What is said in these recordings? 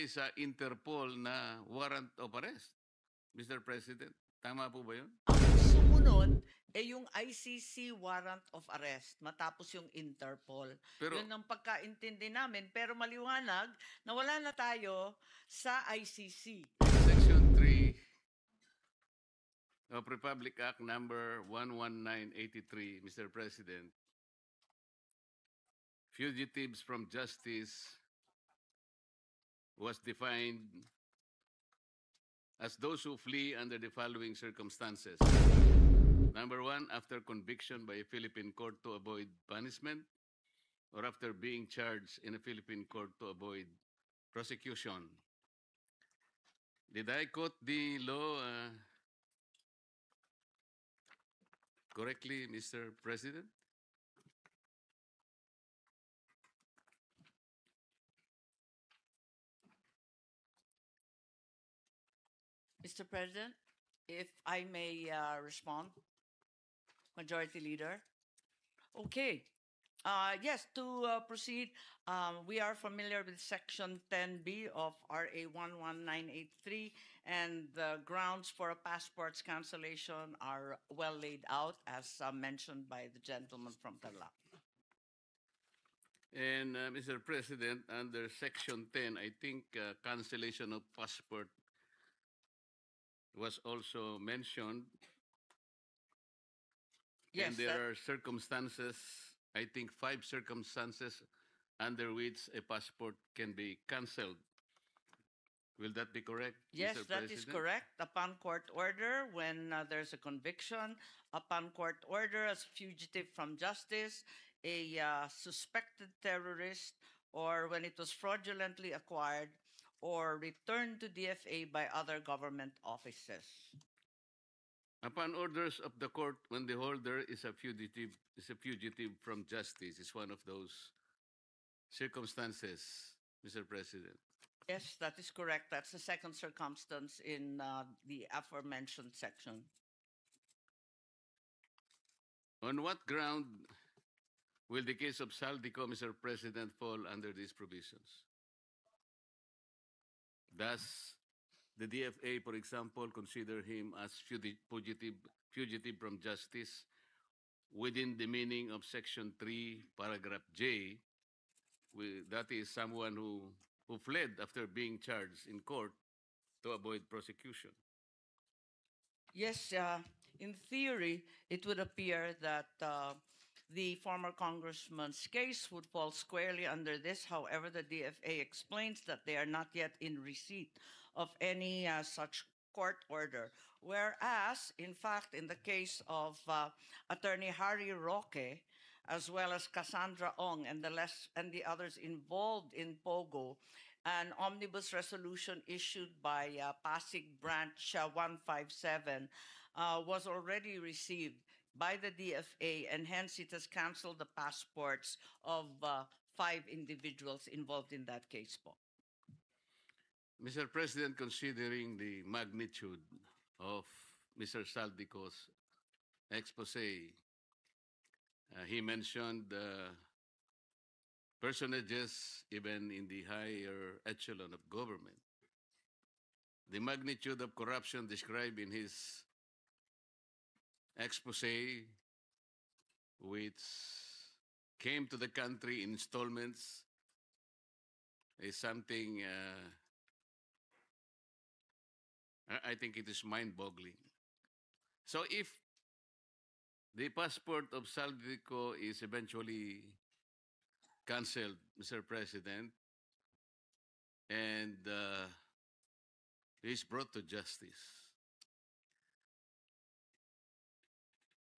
nakalagay sa Interpol na warrant of arrest, Mr. President. Tama po ba yun? Ang sumunod yung ICC warrant of arrest matapos yung Interpol. Pero, Yun ang pagkaintindi namin. Pero maliwanag na wala na tayo sa ICC. Section 3 of Republic Act number 11983, Mr. President, fugitives from justice was defined as those who flee under the following circumstances. Number one, after conviction by a Philippine court to avoid punishment, or after being charged in a Philippine court to avoid prosecution. Did I quote the law correctly, Mr. President? Mr. President, if I may respond, Majority Leader. Okay. Yes, to proceed, we are familiar with Section 10B of RA 11983, and the grounds for a passport's cancellation are well laid out, as mentioned by the gentleman from Tarlac. And Mr. President, under Section 10, I think cancellation of passport was also mentioned. Yes, and there are circumstances, I think 5 circumstances under which a passport can be cancelled. Will that be correct, yes, Mr. that President? is correct. Upon court order, when there's a conviction, upon court order as fugitive from justice, a suspected terrorist, or when it was fraudulently acquired or returned to DFA by other government offices. Upon orders of the court, when the holder is a fugitive from justice, is one of those circumstances, Mr. President. Yes, that is correct. That's the second circumstance in the aforementioned section. On what ground will the case of Saldico, Mr. President, fall under these provisions? Does the DFA, for example, consider him as fugitive from justice within the meaning of Section 3, Paragraph J? That is someone who fled after being charged in court to avoid prosecution. Yes, in theory, it would appear that the former congressman's case would fall squarely under this. However, the DFA explains that they are not yet in receipt of any such court order. Whereas, in fact, in the case of Attorney Harry Roque, as well as Cassandra Ong and the others involved in POGO, an omnibus resolution issued by Pasig Branch 157 was already received by the DFA, and hence it has canceled the passports of 5 individuals involved in that case. Mr. President, considering the magnitude of Mr. Saldico's expose, he mentioned personages even in the higher echelon of government. The magnitude of corruption described in his expose, which came to the country in installments, is something I think it is mind-boggling. So if the passport of Saldico is eventually cancelled, Mr. President, and is brought to justice,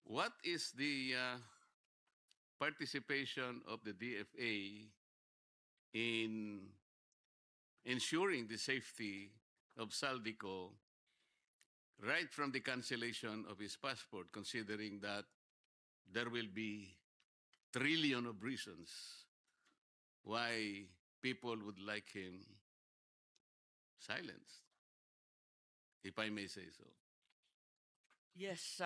what is the participation of the DFA in ensuring the safety of Saldico right from the cancellation of his passport, considering that there will be trillion of reasons why people would like him silenced, if I may say so? Yes,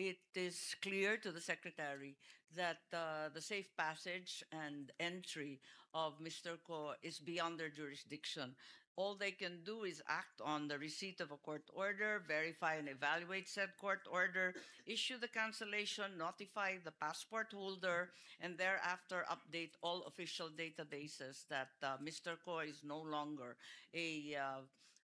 it is clear to the Secretary that the safe passage and entry of Mr. Ko is beyond their jurisdiction. All they can do is act on the receipt of a court order, verify and evaluate said court order, issue the cancellation, notify the passport holder, and thereafter update all official databases that Mr. Ko is no longer a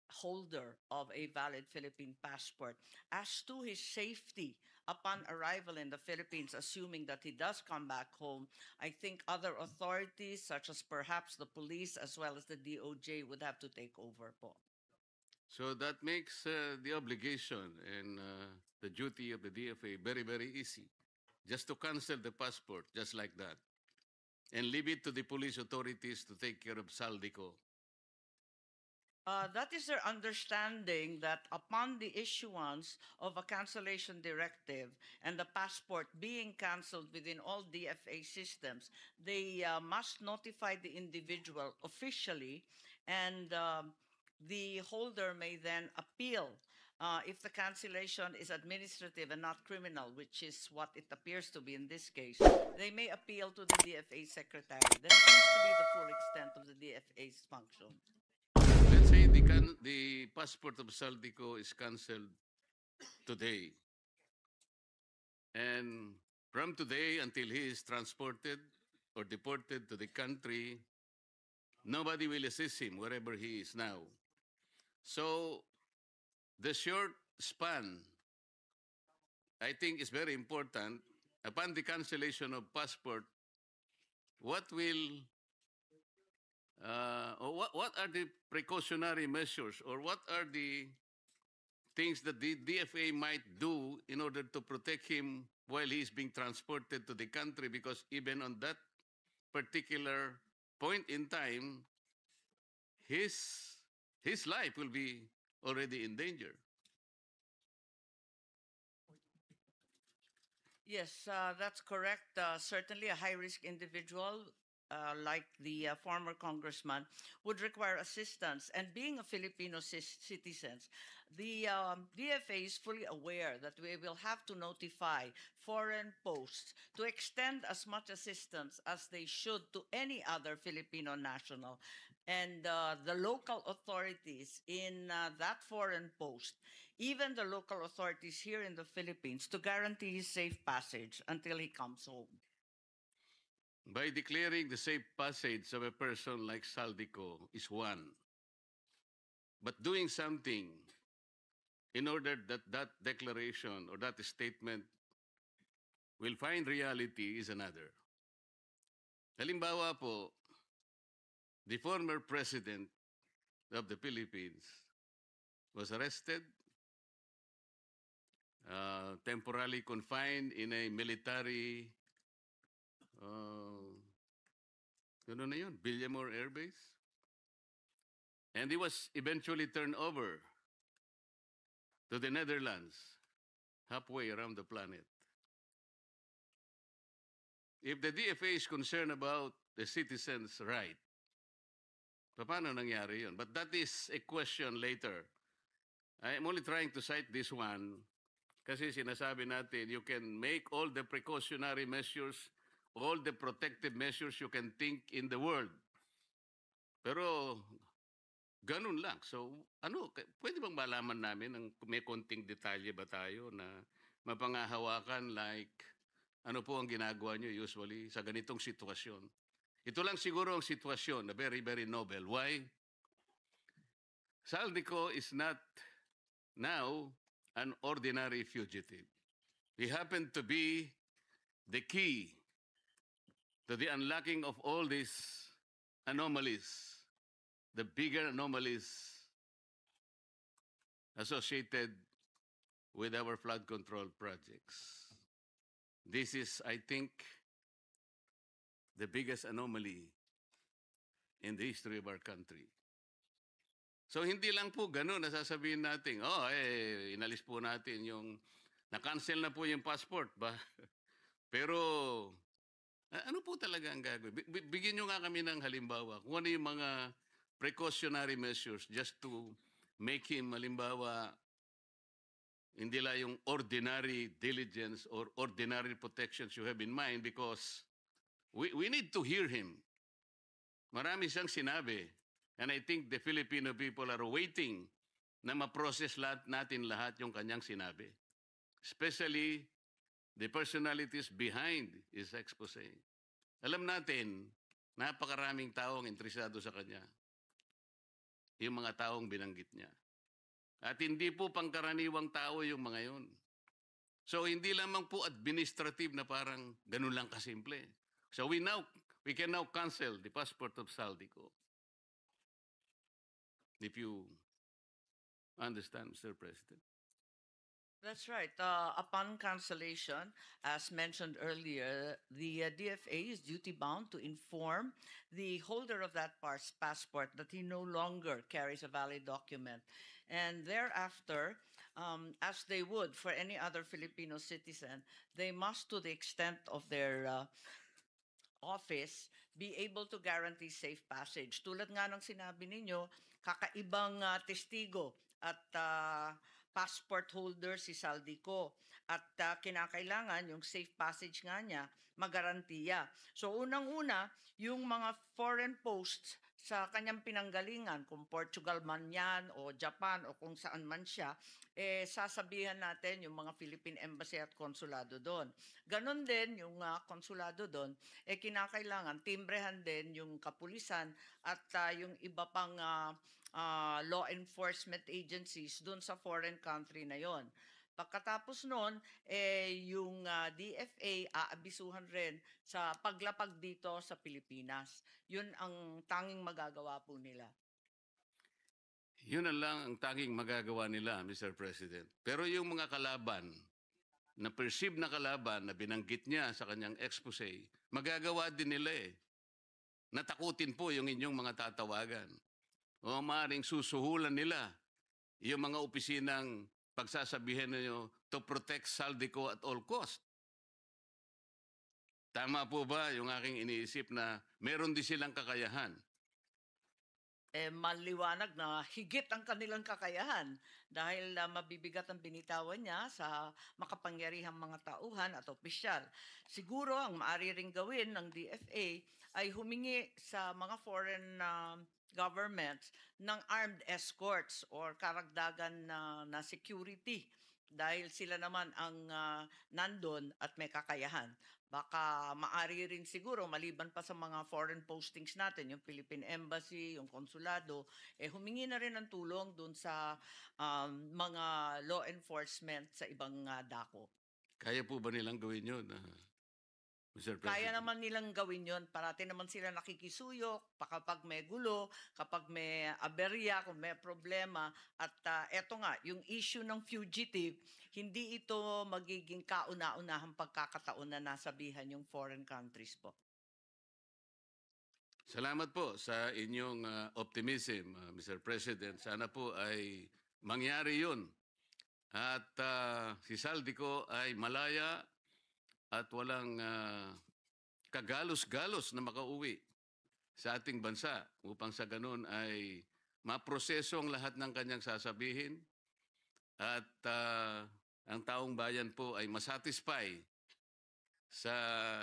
holder of a valid Philippine passport. As to his safety upon arrival in the Philippines, assuming that he does come back home, I think other authorities, such as perhaps the police as well as the DOJ, would have to take over po. So that makes the obligation and the duty of the DFA very, very easy. Just to cancel the passport, just like that. And leave it to the police authorities to take care of Saldico. That is their understanding that upon the issuance of a cancellation directive and the passport being canceled within all DFA systems, they must notify the individual officially, and the holder may then appeal if the cancellation is administrative and not criminal, which is what it appears to be in this case. They may appeal to the DFA secretary. That seems to be the full extent of the DFA's function. Let's say the passport of Saldico is cancelled today. And from today until he is transported or deported to the country, nobody will assist him wherever he is now. So the short span, I think, is very important. Upon the cancellation of passport, what will or what are the precautionary measures, or what are the things that the DFA might do in order to protect him while he is being transported to the country? Because even on that particular point in time, his life will be already in danger. Yes, that's correct. Certainly, a high-risk individual like the former congressman would require assistance. And being a Filipino citizen, the DFA is fully aware that we will have to notify foreign posts to extend as much assistance as they should to any other Filipino national. And the local authorities in that foreign post, even the local authorities here in the Philippines, to guarantee his safe passage until he comes home. By declaring the safe passage of a person like Saldico is one. But doing something in order that that declaration or that statement will find reality is another. Halimbawa po, the former president of the Philippines was arrested, temporarily confined in a military ano na yun? Villamor Air Base. And he was eventually turned over to the Netherlands, halfway around the planet. If the DFA is concerned about the citizens' right, paano nangyari yun? But that is a question later. I'm only trying to cite this one kasi sinasabi natin, you can make all the precautionary measures, all the protective measures you can think in the world. Pero ganun lang. So, pwede bang malaman namin ng may konting detalye ba tayo na mapangahawakan, like ano po ang ginagawa nyo usually sa ganitong sitwasyon? Ito lang siguro ang sitwasyon na very, very noble. Why? Saldico is not now an ordinary fugitive. He happened to be the key to the unlocking of all these anomalies, the bigger anomalies associated with our flood control projects. This is, I think, the biggest anomaly in the history of our country. So hindi lang po ganun nasasabihin natin, inalis po natin yung, na-cancel na po yung passport ba? Pero ano po talaga ang gagawin? Bigyan nyo nga kami ng halimbawa. Kung ano yung mga precautionary measures just to make him, halimbawa, hindi lang yung ordinary diligence or ordinary protections you have in mind because we need to hear him. Marami siyang sinabi. And I think the Filipino people are waiting na ma-process natin lahat yung kanyang sinabi. Especially the personalities behind his expose. Alam natin, napakaraming taong interesado sa kanya. Yung mga taong binanggit niya. At hindi po pangkaraniwang tao yung mga yun. So hindi lamang po administrative na parang ganun lang kasimple. So we can now cancel the passport of Saldico. If you understand, Mr. President. That's right. Upon cancellation, as mentioned earlier, the DFA is duty-bound to inform the holder of that passport that he no longer carries a valid document. And thereafter, as they would for any other Filipino citizen, they must, to the extent of their office, be able to guarantee safe passage. Tulad nga ng sinabi ninyo, kakaibang testigo at passport holder si Saldico. At kinakailangan yung safe passage nga niya magarantiya. So unang-una, yung mga foreign posts sa kanyang pinanggalingan, kung Portugal man yan o Japan o kung saan man siya, sasabihan natin yung mga Philippine Embassy at konsulado doon. Ganon din yung konsulado doon, kinakailangan timbrehan din yung kapulisan at yung iba pang law enforcement agencies doon sa foreign country na yon. Pagkatapos noon, yung DFA aabisuhan rin sa paglapag dito sa Pilipinas. Yun ang tanging magagawa po nila. Yun lang ang tanging magagawa nila, Mr. President. Pero yung mga kalaban, na perceived na kalaban na binanggit niya sa kanyang expose, magagawa din nila eh. Natakutin po yung inyong mga tatawagan. O maaaring susuhulan nila yung mga opisinang pagsasabihin niyo to protect Saldico at all cost. Tama po ba yung aking iniisip na meron din silang kakayahan? Maliwanag na higit ang kanilang kakayahan dahil mabibigat ang binitawan niya sa makapangyarihang mga tauhan at opisyal. Siguro ang maaari ring gawin ng DFA ay humingi sa mga foreign governments ng armed escorts or karagdagan na security dahil sila naman ang nandun at may kakayahan. Baka maari rin siguro, maliban pa sa mga foreign postings natin, yung Philippine Embassy, yung konsulado, humingi na rin ng tulong dun sa mga law enforcement sa ibang dako. Kaya po ba nilang gawin yun, Mr. President? Kaya naman nilang gawin yon. Parati naman sila nakikisuyok kapag may gulo, kapag may aberya, kung may problema. At eto nga, yung issue ng fugitive, hindi ito magiging kauna-unahang pagkakataon na nasabihan yung foreign countries po. Salamat po sa inyong optimism, Mr. President. Sana po ay mangyari yun. At si Saldico ay malaya at walang kagalos-galos na makauwi sa ating bansa upang sa ganun ay maproseso ang lahat ng kanyang sasabihin at ang taong bayan po ay masatisfy sa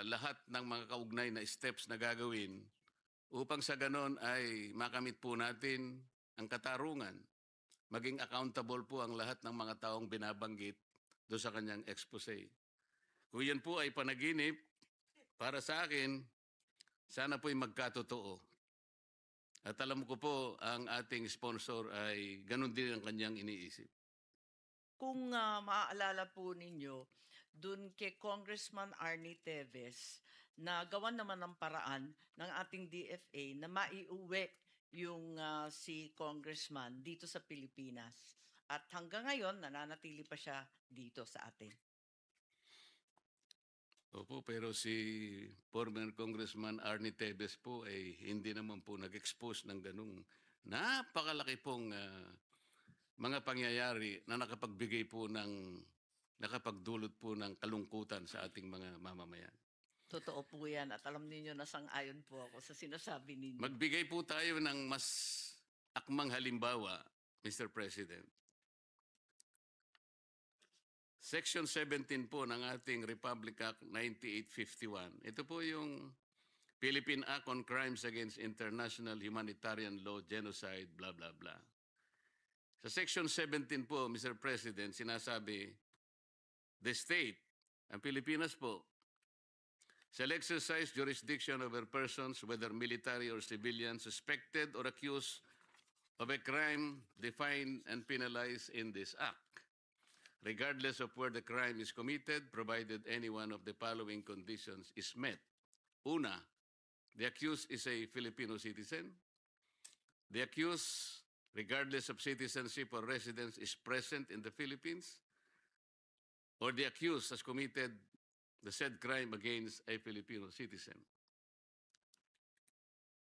lahat ng mga kaugnay na steps na gagawin upang sa ganun ay makamit po natin ang katarungan. Maging accountable po ang lahat ng mga taong binabanggit doon sa kanyang expose. Kung yan po ay panaginip, para sa akin, sana po'y magkatotoo. At alam ko po, ang ating sponsor ay ganun din ang kanyang iniisip. Kung maaalala po ninyo, dun kay Congressman Arnie Teves, na gawan naman ng paraan ng ating DFA na maiuwi yung si Congressman dito sa Pilipinas. At hanggang ngayon, nananatili pa siya dito sa atin. Opo, pero si former Congressman Arnie Teves po ay hindi naman po nag-expose ng ganung napakalaki pong mga pangyayari na nakapagdulot po ng kalungkutan sa ating mga mamamayan. Totoo po yan at alam niyo na sang-ayon po ako sa sinasabi ninyo. Magbigay po tayo ng mas akmang halimbawa, Mr. President. Section 17 po ng ating Republic Act 9851. Ito po yung Philippine Act on Crimes Against International Humanitarian Law, Genocide, blah, blah, blah. Sa Section 17 po, Mr. President, sinasabi, the state, ang Pilipinas po, shall exercise jurisdiction over persons, whether military or civilian, suspected or accused of a crime defined and penalized in this Act, regardless of where the crime is committed, provided any one of the following conditions is met. Una, the accused is a Filipino citizen. The accused, regardless of citizenship or residence, is present in the Philippines, or the accused has committed the said crime against a Filipino citizen.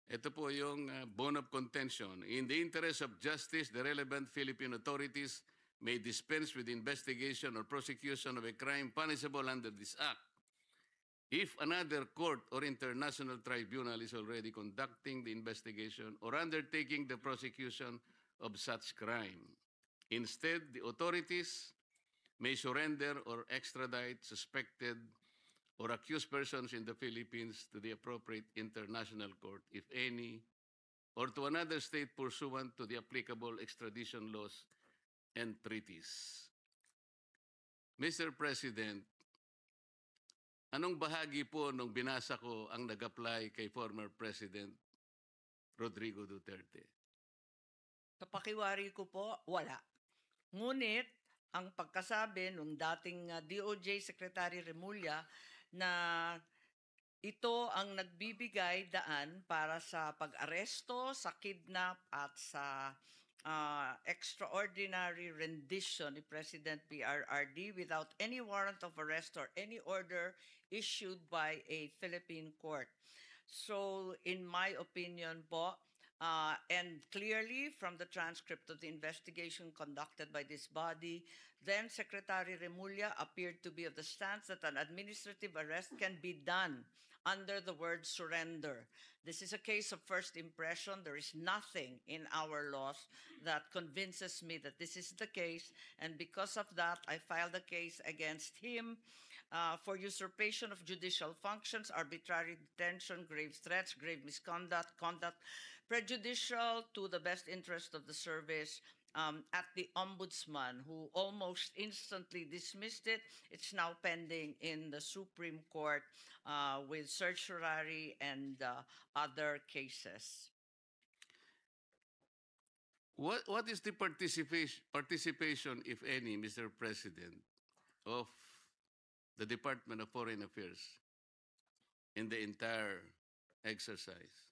Ito po yung bone of contention. In the interest of justice, the relevant Philippine authorities may dispense with investigation or prosecution of a crime punishable under this Act if another court or international tribunal is already conducting the investigation or undertaking the prosecution of such crime. Instead, the authorities may surrender or extradite suspected or accused persons in the Philippines to the appropriate international court, if any, or to another state pursuant to the applicable extradition laws and treaties. Mr. President, anong bahagi po nung binasa ko ang nag-apply kay former President Rodrigo Duterte? Sa pakiwari ko po, wala. Ngunit, ang pagkasabi nung dating DOJ Secretary Remulla na ito ang nagbibigay daan para sa pag-aresto, sa kidnap at sa extraordinary rendition ni President PRRD without any warrant of arrest or any order issued by a Philippine court. So, in my opinion po, and clearly from the transcript of the investigation conducted by this body, then Secretary Remulla appeared to be of the stance that an administrative arrest can be done under the word surrender. This is a case of first impression. There is nothing in our laws that convinces me that this is the case, and because of that, I filed a case against him for usurpation of judicial functions, arbitrary detention, grave threats, grave misconduct, conduct prejudicial to the best interest of the service at the Ombudsman, who almost instantly dismissed it. It's now pending in the Supreme Court with certiorari and other cases. What is the participation, if any, Mr. President, of the Department of Foreign Affairs in the entire exercise?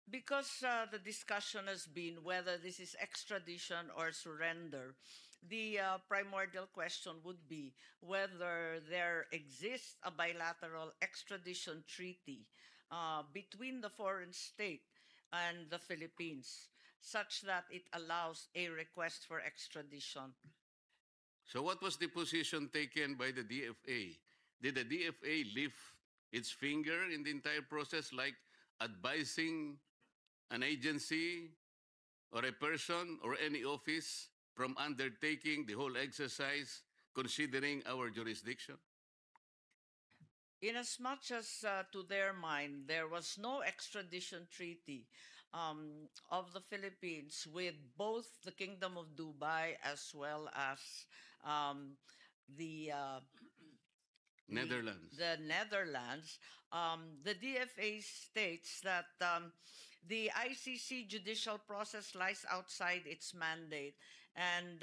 Because the discussion has been whether this is extradition or surrender, the primordial question would be whether there exists a bilateral extradition treaty between the foreign state and the Philippines, such that it allows a request for extradition. So what was the position taken by the DFA? Did the DFA lift its finger in the entire process, like advising an agency or a person or any office from undertaking the whole exercise, considering our jurisdiction? Inasmuch as to their mind, there was no extradition treaty of the Philippines with both the Kingdom of Dubai as well as the Netherlands. The Netherlands. The DFA states that the ICC judicial process lies outside its mandate and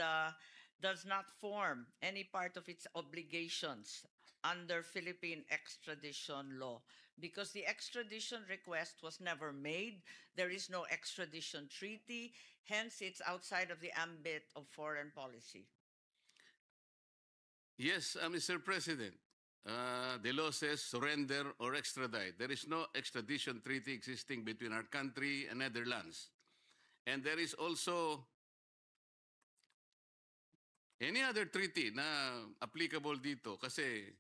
does not form any part of its obligations under Philippine extradition law. Because the extradition request was never made, there is no extradition treaty, hence it's outside of the ambit of foreign policy. Yes, Mr. President. The law says surrender or extradite. There is no extradition treaty existing between our country and Netherlands. And there is also any other treaty na applicable dito. Kasi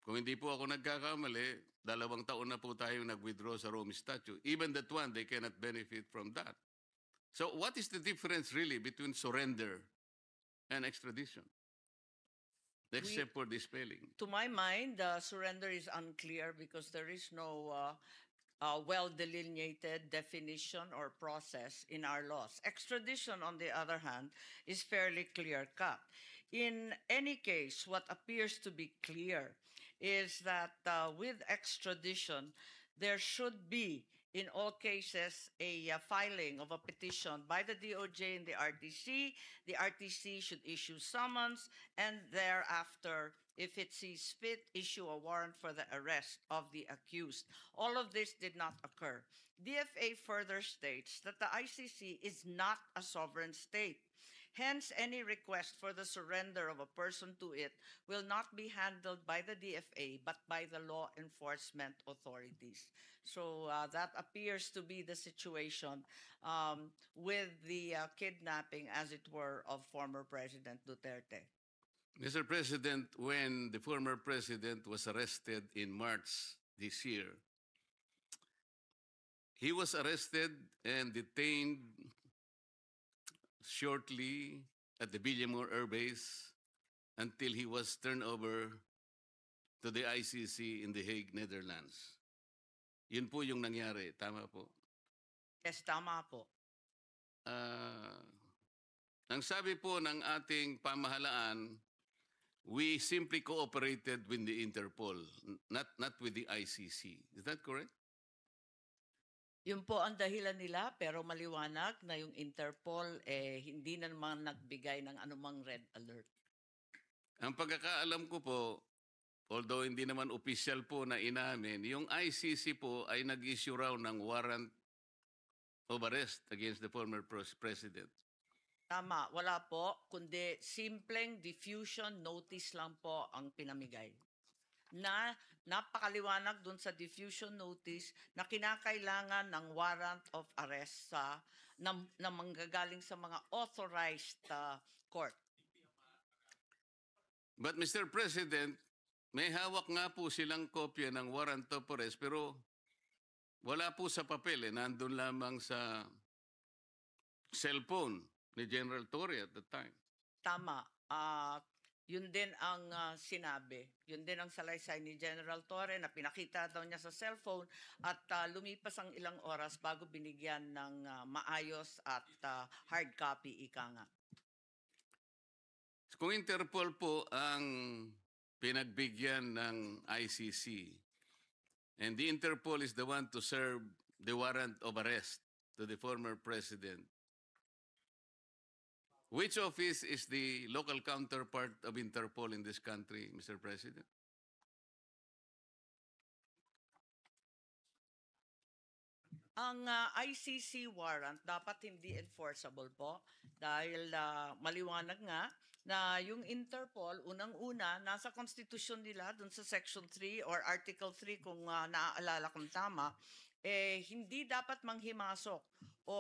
kung hindi po ako nagkakamali, 2 taon na po tayong nag-withdraw sa Rome Statute. Even that one, they cannot benefit from that. So what is the difference really between surrender and extradition, except for the spelling. To my mind, the surrender is unclear because there is no well delineated definition or process in our laws. Extradition, on the other hand, is fairly clear cut. In any case, what appears to be clear is that with extradition, there should be, in all cases, a filing of a petition by the DOJ and the RTC. The RTC should issue summons, and thereafter, if it sees fit, issue a warrant for the arrest of the accused. All of this did not occur. DFA further states that the ICC is not a sovereign state. Hence, any request for the surrender of a person to it will not be handled by the DFA, but by the law enforcement authorities. So that appears to be the situation with the kidnapping, as it were, of former President Duterte. Mr. President, when the former president was arrested in March this year, he was arrested and detained shortly at the Villamor Air Base until he was turned over to the ICC in The Hague, Netherlands. Yun po yung nangyari. Tama po. Yes, tama po. Ang sabi po ng ating pamahalaan, we simply cooperated with the Interpol, not with the ICC. Is that correct? Yun po ang dahilan nila, pero maliwanag na yung Interpol hindi na naman nagbigay ng anumang red alert. Ang pagkakaalam ko po, although hindi naman official po na inamin, yung ICC po ay nag-issue raw ng warrant of arrest against the former president. Tama, wala po, kundi simpleng diffusion notice lang po ang pinamigay. Na napakaliwanag dun sa diffusion notice na kinakailangan ng warrant of arrest na manggagaling sa mga authorized court. But Mr. President, may hawak nga po silang kopya ng warrant of arrest pero wala po sa papel. Nandun lamang sa cellphone ni General Torre at the time. Tama. Yun din ang sinabi. Yun din ang salaysay ni General Torre na pinakita daw niya sa cellphone at lumipas ang ilang oras bago binigyan ng maayos at hard copy, ika nga. Kung Interpol po ang pinagbigyan ng ICC and the Interpol is the one to serve the warrant of arrest to the former president, which office is the local counterpart of Interpol in this country, Mr. President? Ang ICC warrant dapat hindi enforceable po dahil maliwanag nga na yung Interpol, unang-una, nasa konstitusyon nila dun sa Section 3 or Article 3 kung naaalala kong tama, hindi dapat manghimasok o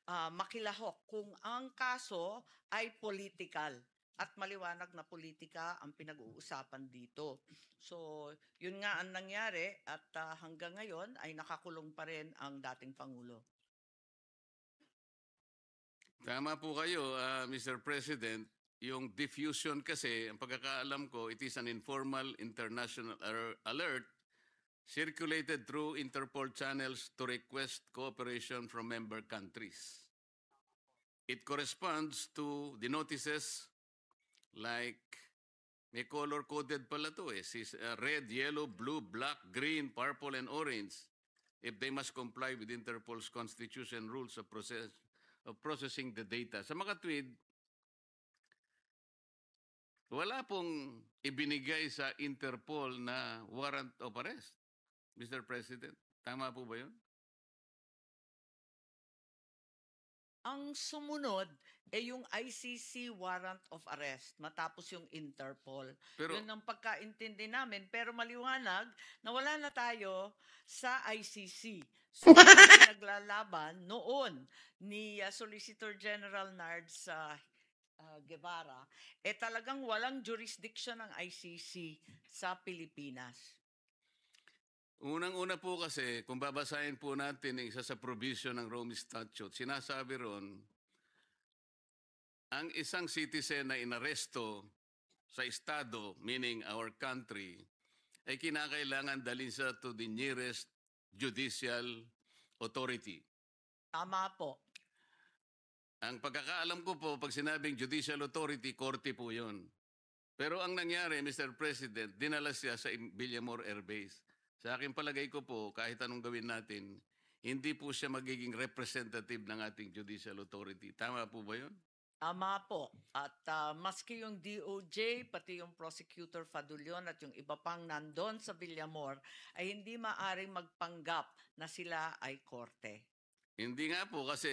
makilahok kung ang kaso ay political at maliwanag na politika ang pinag-uusapan dito. So, yun nga ang nangyari at hanggang ngayon ay nakakulong pa rin ang dating Pangulo. Tama po kayo, Mr. President. Yung diffusion kasi, ang pagkakaalam ko, it is an informal international alert circulated through Interpol channels to request cooperation from member countries. It corresponds to the notices like, may color-coded pala to red, yellow, blue, black, green, purple, and orange if they must comply with Interpol's constitution rules of processing the data. Sa mga tweet, wala pong ibinigay sa Interpol na warrant of arrest, Mr. President. Tama po ba yun? Ang sumunod ay yung ICC warrant of arrest matapos yung Interpol. Pero, yun ang pagkaintindi namin. Pero maliwanag na wala na tayo sa ICC. So, naglalaban noon ni Solicitor General Nards Guevara, talagang walang jurisdiction ng ICC sa Pilipinas. Unang-una po kasi, kung babasahin po natin isa sa provision ng Rome Statute, sinasabi ron, ang isang citizen na inaresto sa estado, meaning our country, ay kinakailangan dalhin sa to the nearest judicial authority. Tama po. Ang pagkakaalam ko po, pag sinabing judicial authority, korte po yun. Pero ang nangyari, Mr. President, dinala siya sa Villamor Air Base. Sa aking palagay ko po, kahit anong gawin natin, hindi po siya magiging representative ng ating judicial authority. Tama po ba yun? Tama po. At maski yung DOJ, pati yung Prosecutor Fadulion at yung iba pang nandun sa Villamor, ay hindi maaring magpanggap na sila ay korte. Hindi nga po kasi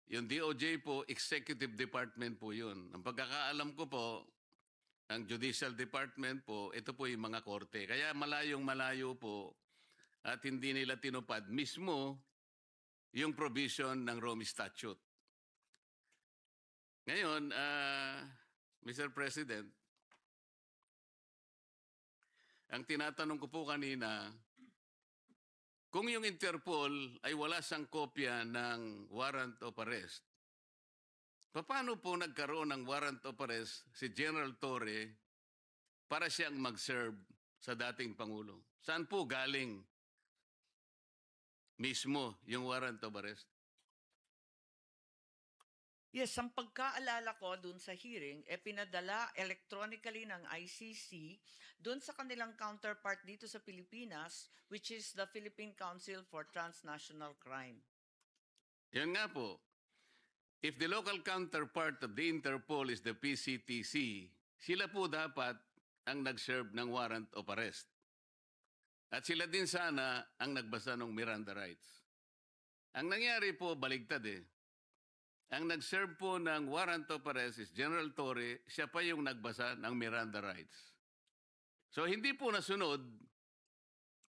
yung DOJ po, executive department po yun. Ang pagkakaalam ko po, ang judicial department po, ito po yung mga korte. Kaya malayong malayo po at hindi nila tinupad mismo yung provision ng Rome Statute. Ngayon, Mr. President, ang tinatanong ko po kanina, kung yung Interpol ay wala sang kopya ng warrant of arrest, paano po nagkaroon ng warrant of arrest si General Torre para siyang mag-serve sa dating Pangulo? Saan po galing mismo yung warrant of arrest? Yes, ang pagkaalala ko dun sa hearing, pinadala electronically ng ICC dun sa kanilang counterpart dito sa Pilipinas, which is the Philippine Council for Transnational Crime. Yan nga po. If the local counterpart of the Interpol is the PCTC, sila po dapat ang nag-serve ng warrant of arrest. At sila din sana ang nagbasa ng Miranda rights. Ang nangyari po, baligtad eh. Ang nag-serve po ng warrant of arrest is General Torre, siya pa yung nagbasa ng Miranda rights. So hindi po nasunod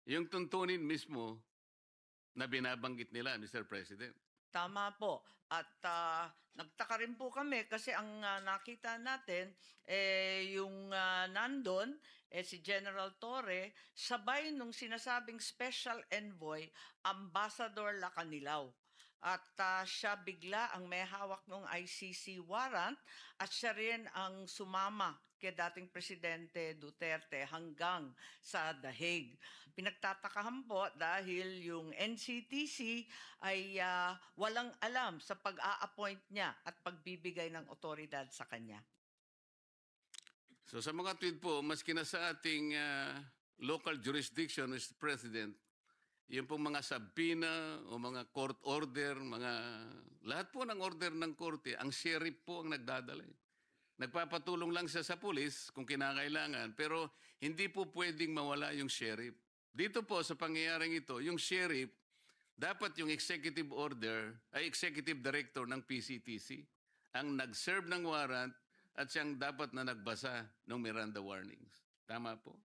yung tuntunin mismo na binabanggit nila, Mr. President. Tama po. At nagtaka rin po kami kasi ang nakita natin, yung nandun, si General Torre, sabay nung sinasabing Special Envoy, Ambassador Lacanilaw. At siya bigla ang may hawak ng ICC warrant at siya rin ang sumama kay dating Presidente Duterte hanggang sa The Hague. Pinagtatakahan po dahil yung NCTC ay walang alam sa pag-a-appoint niya at pagbibigay ng otoridad sa kanya. So sa mga tweet po, maski na sa ating local jurisdiction, Mr. President, yung pong mga subpoena o mga court order, lahat po ng order ng korte, ang sheriff po ang nagdadala. Nagpapatulong lang siya sa pulis kung kinakailangan, pero hindi po pwedeng mawala yung sheriff. Dito po sa pangyayaring ito, yung sheriff, dapat yung executive order ay executive director ng PCTC ang nag-serve ng warrant at siyang dapat na nagbasa ng Miranda warnings. Tama po?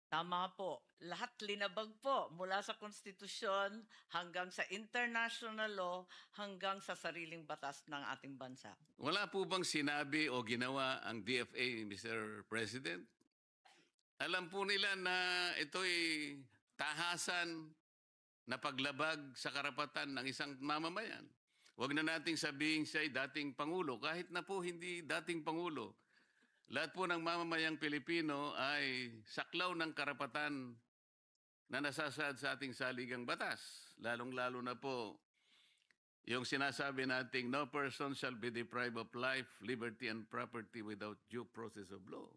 Tama po. Lahat linabag po mula sa konstitusyon hanggang sa international law hanggang sa sariling batas ng ating bansa. Wala po bang sinabi o ginawa ang DFA, Mr. President? Alam po nila na ito'y tahasan na paglabag sa karapatan ng isang mamamayan. Huwag na nating sabihin siya ay dating Pangulo, kahit na po hindi dating Pangulo. Lahat po ng mamamayang Pilipino ay saklaw ng karapatan na nasasaad sa ating saligang batas. Lalong-lalo na po yung sinasabi nating no person shall be deprived of life, liberty, and property without due process of law.